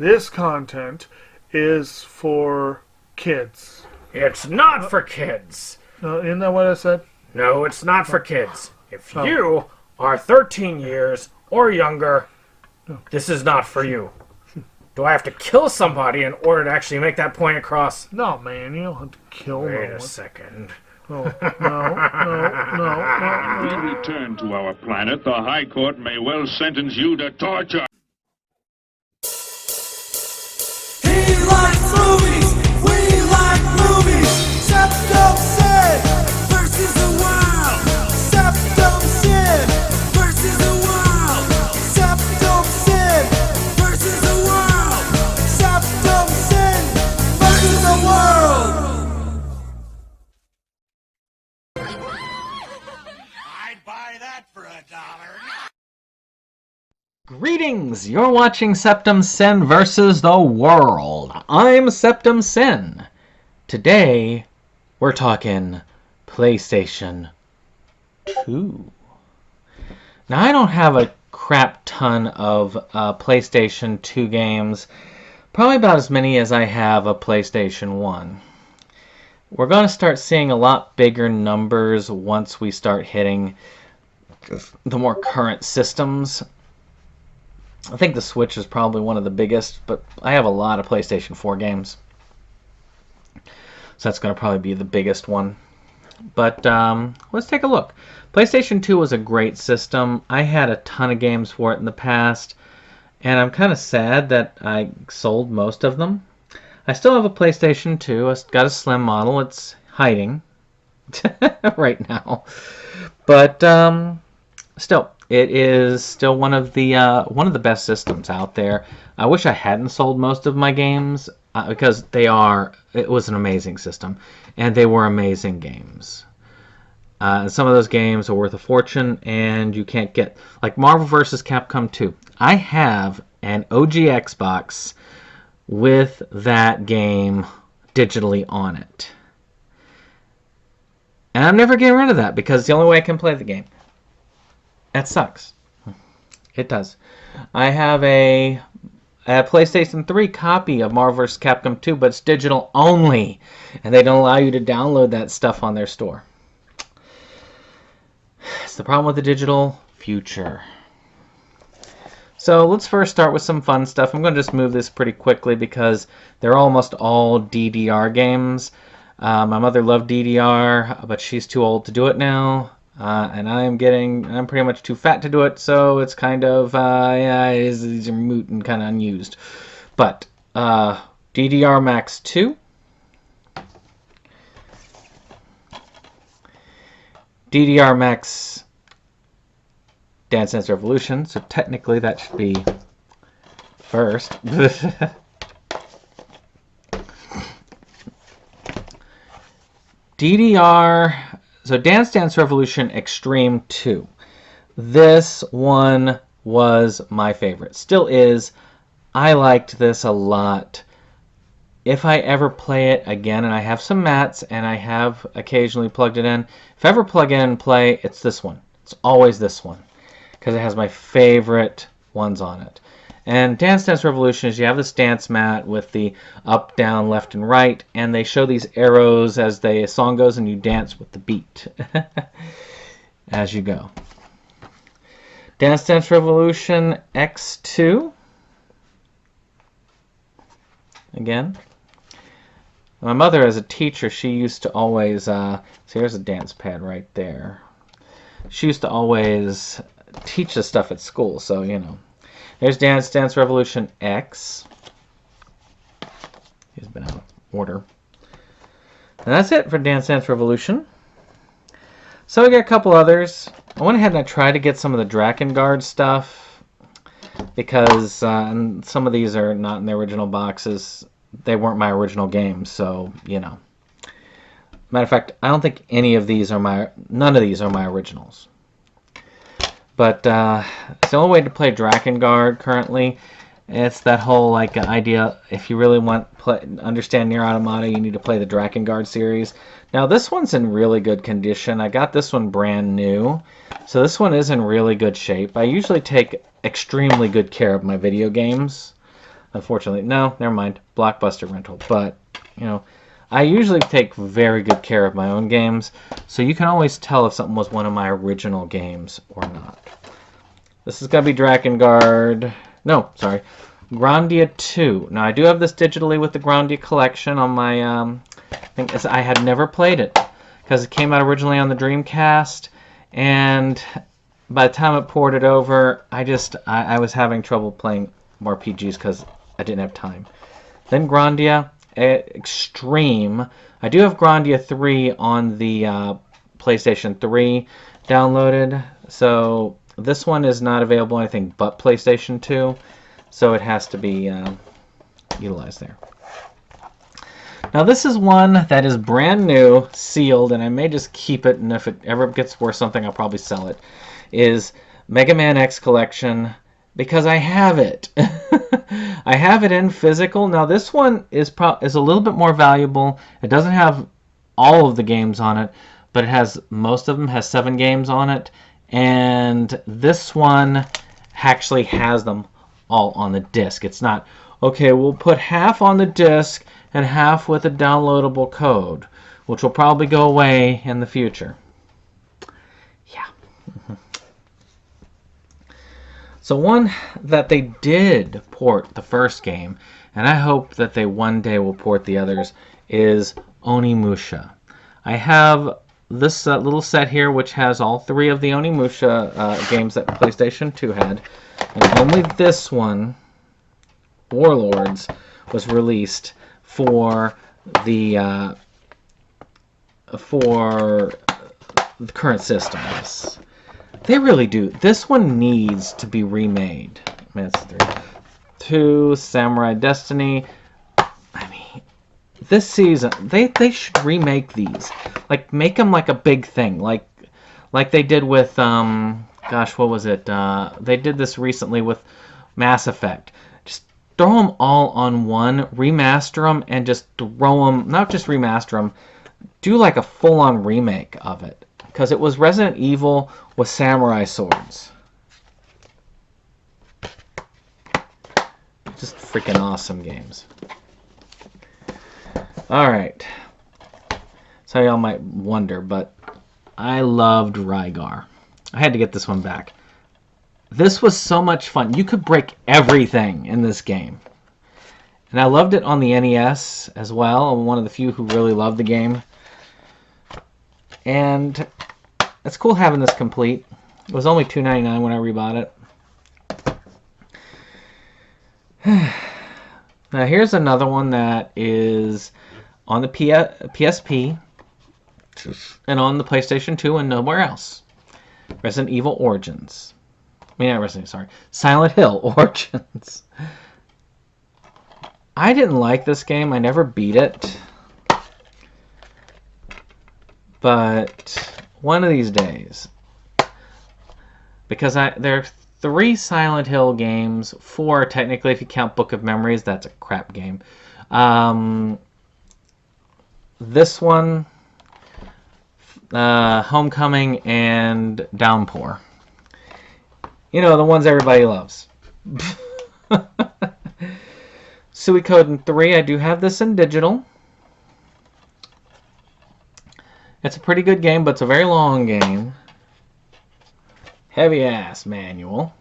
this content is for kids. It's not for kids. Isn't that what I said? No, it's not for kids. If you are 13 years or younger, this is not for you. Do I have to kill somebody in order to actually make that point across? No, man, you don't have to kill Wait no one. a second. Oh, no. When we return to our planet, the High Court may well sentence you to torture. He likes movies, we like movies. SeptumSin versus the world. SeptumSin versus the world. SeptumSin versus the world. SeptumSin versus the world. I'd buy that for $1. Greetings! You're watching SeptumSin versus the world. I'm SeptumSin. Today, we're talking PlayStation 2. Now, I don't have a crap ton of PlayStation 2 games. Probably about as many as I have a PlayStation 1. We're going to start seeing a lot bigger numbers once we start hitting the more current systems. I think the Switch is probably one of the biggest, but I have a lot of PlayStation 4 games. So that's going to probably be the biggest one. But let's take a look. PlayStation 2 was a great system. I had a ton of games for it in the past, and I'm kind of sad that I sold most of them. I still have a PlayStation 2. It's got a slim model. It's hiding right now. But still, it is still one of the best systems out there. I wish I hadn't sold most of my games because it was an amazing system, and they were amazing games. Some of those games are worth a fortune, and you can't get, like Marvel vs. Capcom 2. I have an OG Xbox with that game digitally on it. And I'm never getting rid of that because it's the only way I can play the game. That sucks. It does. I have a PlayStation 3 copy of Marvel vs. Capcom 2, but it's digital only. And they don't allow you to download that stuff on their store. It's the problem with the digital future. So let's first start with some fun stuff. I'm going to just move this pretty quickly because they're almost all DDR games. My mother loved DDR, but she's too old to do it now. And I'm pretty much too fat to do it, so it's kind of, these are moot and kind of unused. But, DDR Max 2. DDR Max Dance Dance Revolution, so technically that should be first. DDR, so Dance Dance Revolution Extreme 2. This one was my favorite. Still is. I liked this a lot. If I ever play it again, and I have some mats, and I have occasionally plugged it in, if I ever plug in and play, it's this one. It's always this one, because it has my favorite ones on it. And Dance Dance Revolution is you have this dance mat with the up, down, left, and right, and they show these arrows as the song goes, and you dance with the beat as you go. Dance Dance Revolution X2. Again. My mother, as a teacher, she used to always, so here's a dance pad right there. She used to always teach us stuff at school, so, you know. There's Dance Dance Revolution X. He's been out of order. And that's it for Dance Dance Revolution. So we got a couple others. I went ahead and I tried to get some of the Drakengard stuff because some of these are not in the original boxes. They weren't my original games, so, you know. Matter of fact, I don't think none of these are my originals. But it's the only way to play Drakengard currently. It's that whole idea, if you really understand Nier Automata, you need to play the Drakengard series. Now this one's in really good condition. I got this one brand new, so this one is in really good shape. I usually take extremely good care of my video games. Unfortunately, no, never mind. Blockbuster rental. But, I usually take very good care of my own games, so you can always tell if something was one of my original games or not. This is going to be Drakengard. No, sorry. Grandia 2. Now, I do have this digitally with the Grandia collection on my thing. I had never played it because it came out originally on the Dreamcast, and by the time it ported over, I was having trouble playing more RPGs because I didn't have time. Then Grandia Extreme. I do have Grandia 3 on the PlayStation 3 downloaded, so this one is not available on anything but PlayStation 2, so it has to be utilized there. Now this is one that is brand new, sealed, and I may just keep it, and if it ever gets worth something, I'll probably sell it, is Mega Man X Collection, because I have it. I have it in physical. Now this one is a little bit more valuable. It doesn't have all of the games on it, but it has most of them. Has 7 games on it, and this one actually has them all on the disc. It's not okay. We'll put half on the disc and half with a downloadable code, which will probably go away in the future. Yeah. So one that they did port the first game, and I hope that they one day will port the others, is Onimusha. I have this little set here, which has all 3 of the Onimusha games that PlayStation 2 had, and only this one, Warlords, was released for the current systems. They really do. This one needs to be remade. I mean, it's 3. 2, Samurai Destiny. I mean, this season, they should remake these. Like, make them like a big thing. Like they did with, gosh, what was it? They did this recently with Mass Effect. Just throw them all on one, remaster them, and just throw them, not just remaster them, do like a full-on remake of it. Because it was Resident Evil with samurai swords. Just freaking awesome games. Alright. So y'all might wonder, but I loved Rygar. I had to get this one back. This was so much fun. You could break everything in this game. And I loved it on the NES as well. I'm one of the few who really loved the game. And it's cool having this complete. It was only $2.99 when I rebought it. Now here's another one that is on the PSP and on the PlayStation 2 and nowhere else. Resident Evil Origins. I mean, not Resident, sorry. Silent Hill Origins. I didn't like this game. I never beat it. But one of these days, because there are 3 Silent Hill games, 4 technically if you count Book of Memories. That's a crap game. This one, Homecoming, and Downpour. You know, the ones everybody loves. Suikoden 3, I do have this in digital. It's a pretty good game, but it's a very long game. Heavy-ass manual.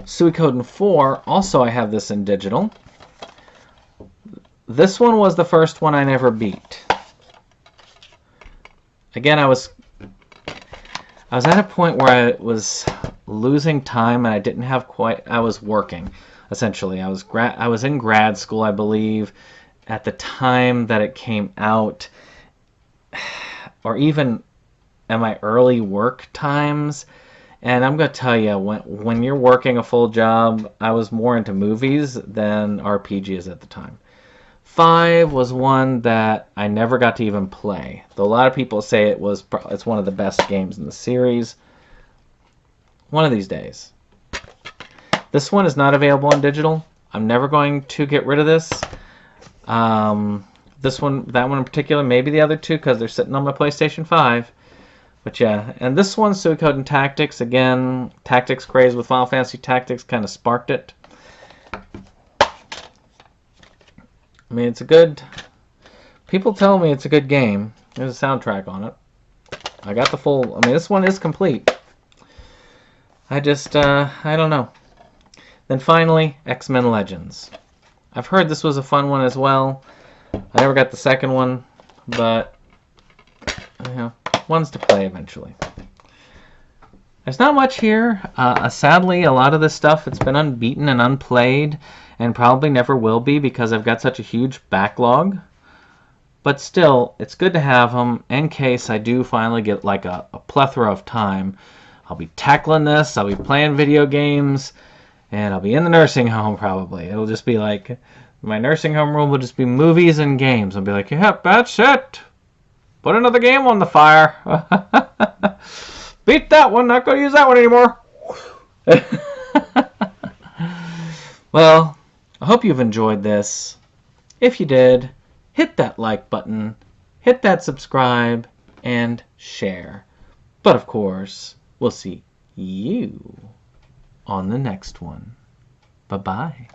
Suikoden 4, also I have this in digital. This one was the first one I never beat. Again, I was at a point where I was losing time and I didn't have I was working, essentially. I was in grad school, I believe, at the time that it came out, or even at my early work times. And I'm going to tell you, when you're working a full job, I was more into movies than RPGs at the time. 5 was one that I never got to even play. Though a lot of people say it's one of the best games in the series. One of these days. This one is not available on digital. I'm never going to get rid of this. That one in particular, maybe the other 2 because they're sitting on my PlayStation 5. But yeah, and this one, Suikoden Tactics, again, tactics craze with Final Fantasy Tactics kind of sparked it. I mean, it's a good... People tell me it's a good game. There's a soundtrack on it. I got the full... I mean, this one is complete. I just, I don't know. Then finally, X-Men Legends. I've heard this was a fun one as well. I never got the second one, but, you know, one's to play eventually. There's not much here. Sadly, a lot of this stuff, it's been unbeaten and unplayed, and probably never will be because I've got such a huge backlog. But still, it's good to have them in case I do finally get like a plethora of time. I'll be tackling this, I'll be playing video games, and I'll be in the nursing home probably. It'll just be like, my nursing home room will just be movies and games. I'll be like, yep, that's it. Put another game on the fire. Beat that one, not going to use that one anymore. Well, I hope you've enjoyed this. If you did, hit that like button, hit that subscribe, and share. But of course, we'll see you on the next one. Bye-bye.